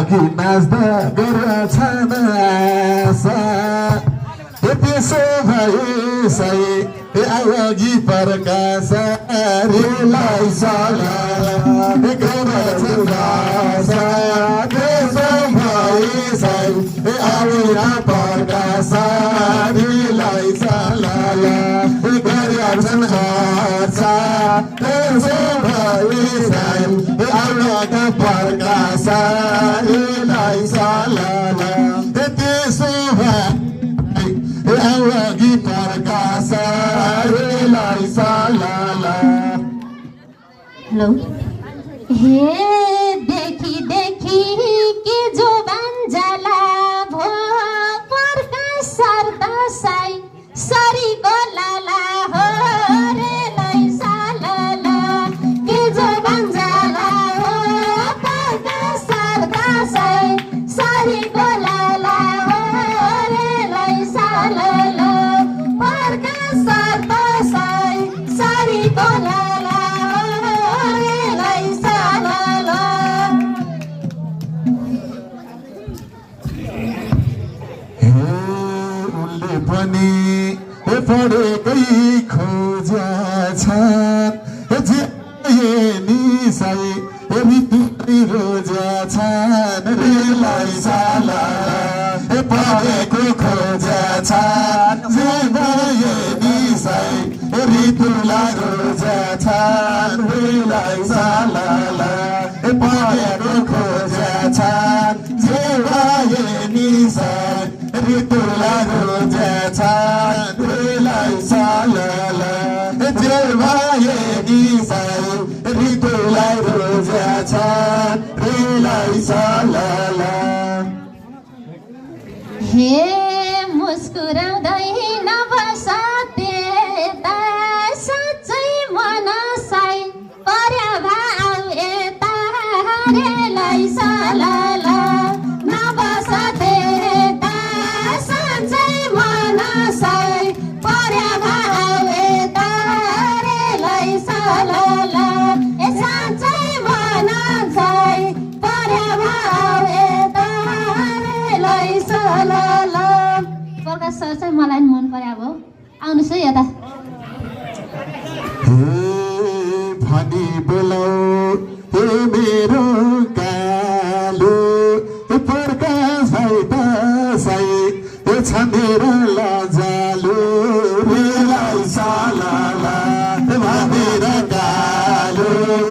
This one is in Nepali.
अघि नाच्दा गर्छन् आशा त्यसो भए सही अघि प्रकाश रेलाई साला गर्छन् आशा त्यसो भए सही अघि प्रकाश रेलाई साला गर्छन् आशा त्यसो भए सही अघि प्रकाश रेलाई साला त्यसो अघि प्रकाश रेलाई साला। हेलो हे देखी देखी के जो बंजला भो प्रकाश सरदा साई सरी को लाला हो रेलाई साला के जो बंजला हो प्रकाश सरदा साई सरी को लाला हो रेलाई साला प्रकाश सरदा साई सरी को लाला पनि पढेकै खोज्या छन् निसाई रोज्या छन् रेलाई साला पढेको खोज्या छन् निसाई ऋतुलाई रोज्या छन् रेलाई साला पढेको खोज्या छन् निसाई ऋतुलाई रोज्या छन् रेलाई साला निसाई ऋतुलाई रोज्या छन् रेलाई साला। हे मुस्कुराउँदै नबस त्यता साँच्चै मनसाई पर्या भाउ यता रेलाई साला नबस त्यता साँच्चै मनसाई पर्या भाउ यता रेलाई साला ए साँच्चै मनसाई पर्या भाउ यता रेलाई साला। प्रकाश सर चाहिँ मलाई मन पर्यो अब आउनुहोस् है यता भनी बोलाऊ हे मेरो कालो प्रकाश है दसैँ छ मेरो